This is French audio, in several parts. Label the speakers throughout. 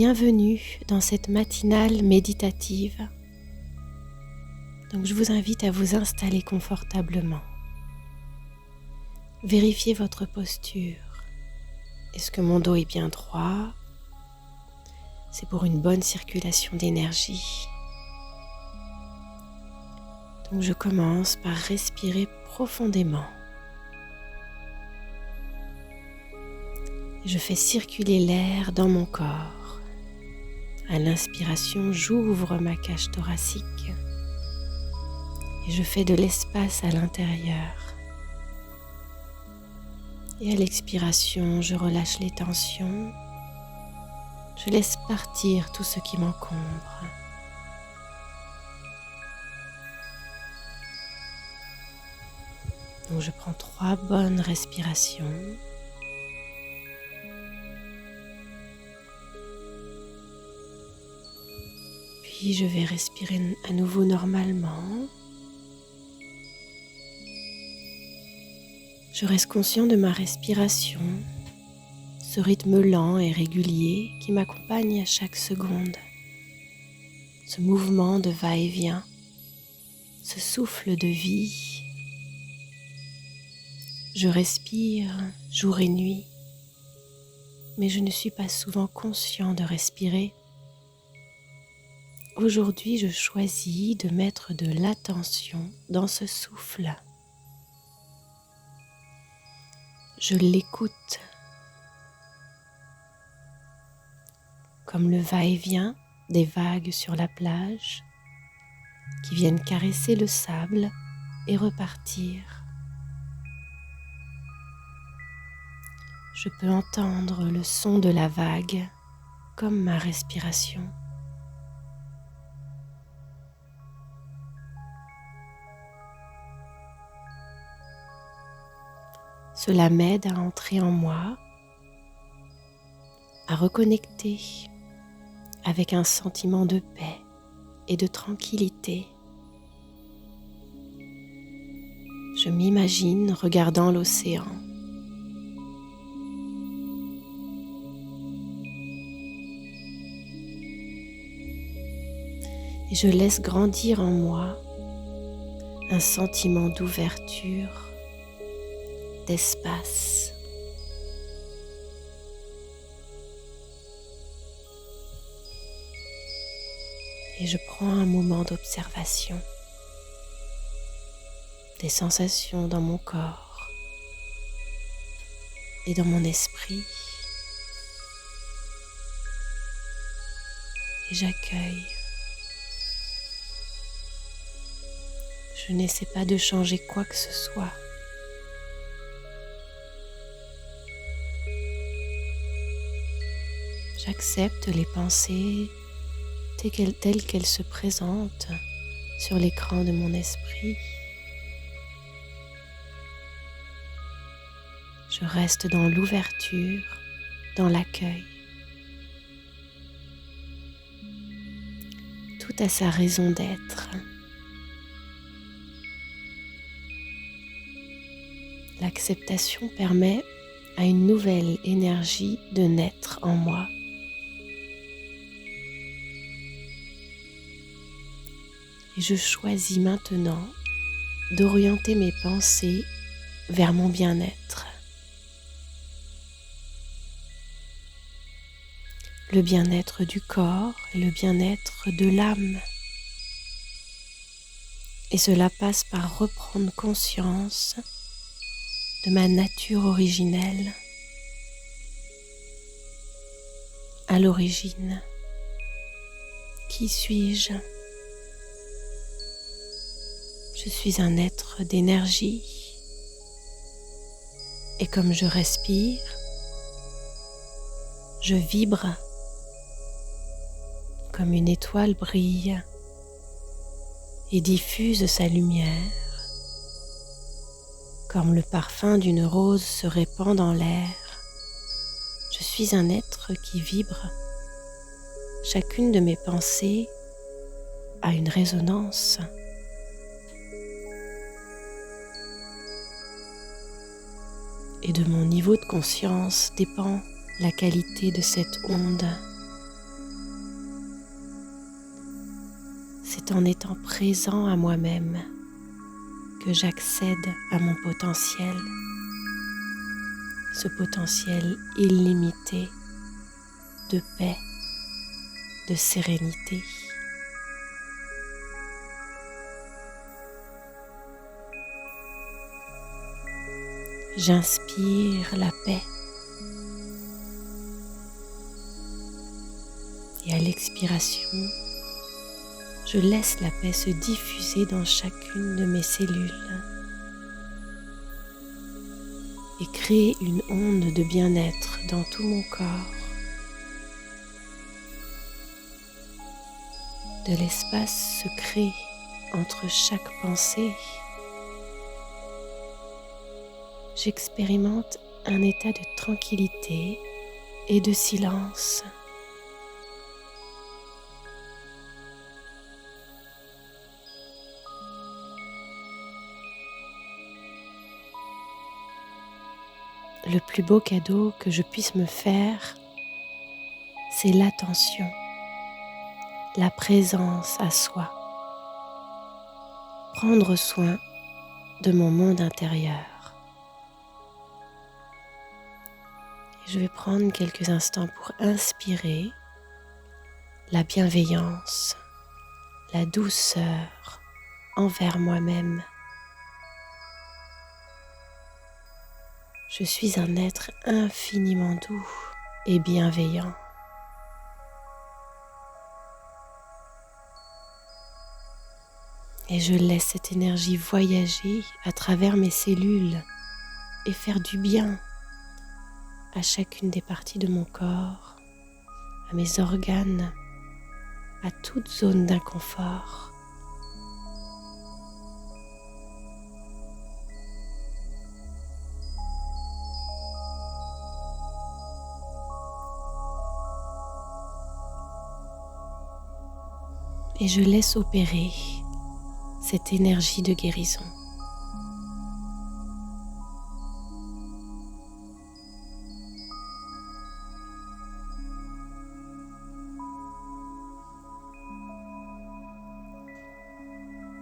Speaker 1: Bienvenue dans cette matinale méditative. Donc je vous invite à vous installer confortablement. Vérifiez votre posture. Est-ce que mon dos est bien droit? C'est pour une bonne circulation d'énergie. Donc je commence par respirer profondément. Je fais circuler l'air dans mon corps. À l'inspiration, j'ouvre ma cage thoracique et je fais de l'espace à l'intérieur. Et à l'expiration, je relâche les tensions. Je laisse partir tout ce qui m'encombre. Donc je prends 3 bonnes respirations. Puis je vais respirer à nouveau normalement. Je reste conscient de ma respiration, ce rythme lent et régulier qui m'accompagne à chaque seconde. Ce mouvement de va-et-vient, ce souffle de vie. Je respire jour et nuit, mais je ne suis pas souvent conscient de respirer. Aujourd'hui, je choisis de mettre de l'attention dans ce souffle. Je l'écoute comme le va-et-vient des vagues sur la plage qui viennent caresser le sable et repartir. Je peux entendre le son de la vague comme ma respiration. Cela m'aide à entrer en moi, à reconnecter avec un sentiment de paix et de tranquillité. Je m'imagine regardant l'océan. Et je laisse grandir en moi un sentiment d'ouverture, d'espace. Et je prends un moment d'observation des sensations dans mon corps et dans mon esprit. Et j'accueille. Je n'essaie pas de changer quoi que ce soit. J'accepte les pensées telles qu'elles se présentent sur l'écran de mon esprit. Je reste dans l'ouverture, dans l'accueil. Tout a sa raison d'être. L'acceptation permet à une nouvelle énergie de naître en moi. Et je choisis maintenant d'orienter mes pensées vers mon bien-être. Le bien-être du corps et le bien-être de l'âme. Et cela passe par reprendre conscience de ma nature originelle. À l'origine, qui suis-je ? Je suis un être d'énergie et comme je respire, je vibre comme une étoile brille et diffuse sa lumière, comme le parfum d'une rose se répand dans l'air. Je suis un être qui vibre. Chacune de mes pensées a une résonance. Et de mon niveau de conscience dépend la qualité de cette onde. C'est en étant présent à moi-même que j'accède à mon potentiel, ce potentiel illimité de paix, de sérénité. J'inspire la paix et à l'expiration, je laisse la paix se diffuser dans chacune de mes cellules et créer une onde de bien-être dans tout mon corps. De l'espace se crée entre chaque pensée. J'expérimente un état de tranquillité et de silence. Le plus beau cadeau que je puisse me faire, c'est l'attention, la présence à soi. Prendre soin de mon monde intérieur. Je vais prendre quelques instants pour inspirer la bienveillance, la douceur envers moi-même. Je suis un être infiniment doux et bienveillant. Et je laisse cette énergie voyager à travers mes cellules et faire du bien à chacune des parties de mon corps, à mes organes, à toute zone d'inconfort. Et je laisse opérer cette énergie de guérison.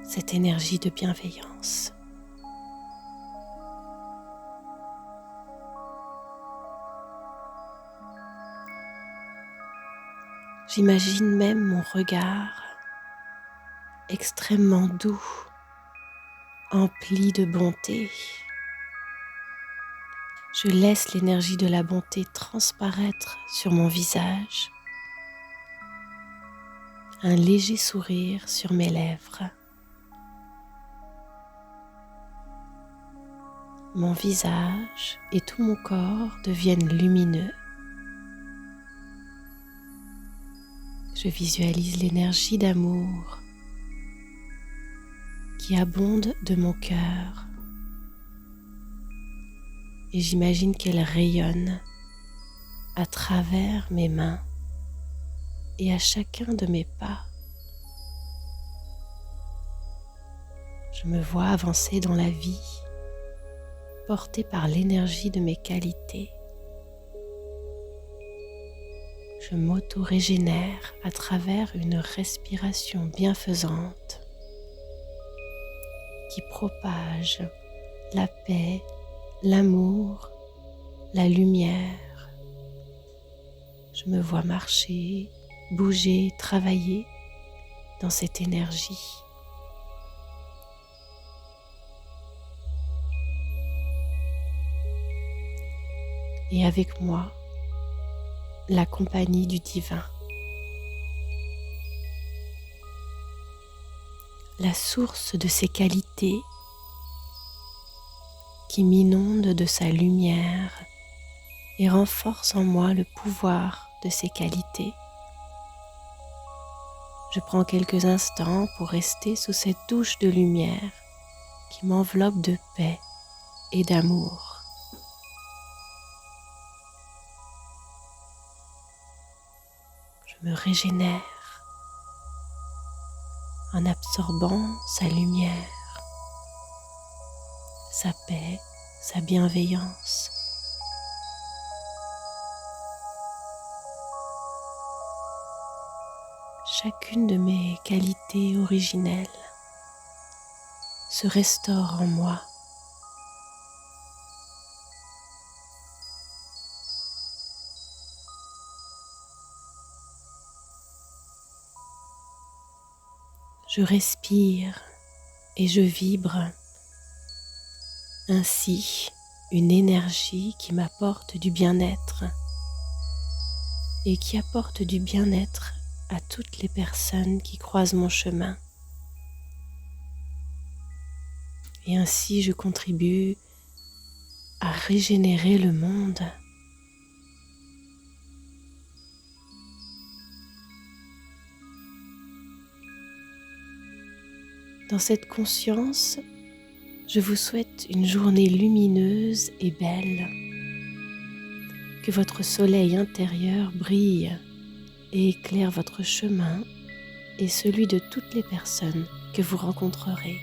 Speaker 1: Cette énergie de bienveillance. J'imagine même mon regard extrêmement doux, empli de bonté. Je laisse l'énergie de la bonté transparaître sur mon visage, un léger sourire sur mes lèvres. Mon visage et tout mon corps deviennent lumineux. Je visualise l'énergie d'amour qui abonde de mon cœur et j'imagine qu'elle rayonne à travers mes mains et à chacun de mes pas. Je me vois avancer dans la vie, portée par l'énergie de mes qualités. Je m'auto-régénère à travers une respiration bienfaisante qui propage la paix, l'amour, la lumière. Je me vois marcher, bouger, travailler dans cette énergie. Et avec moi, la compagnie du divin. La source de ses qualités qui m'inonde de sa lumière et renforce en moi le pouvoir de ses qualités. Je prends quelques instants pour rester sous cette douche de lumière qui m'enveloppe de paix et d'amour. Je me régénère en absorbant sa lumière, sa paix, sa bienveillance. chacune de mes qualités originelles se restaure en moi. Je respire et je vibre. Ainsi, une énergie qui m'apporte du bien-être et qui apporte du bien-être à toutes les personnes qui croisent mon chemin. Et ainsi, je contribue à régénérer le monde. Dans cette conscience, je vous souhaite une journée lumineuse et belle. Que votre soleil intérieur brille et éclaire votre chemin et celui de toutes les personnes que vous rencontrerez.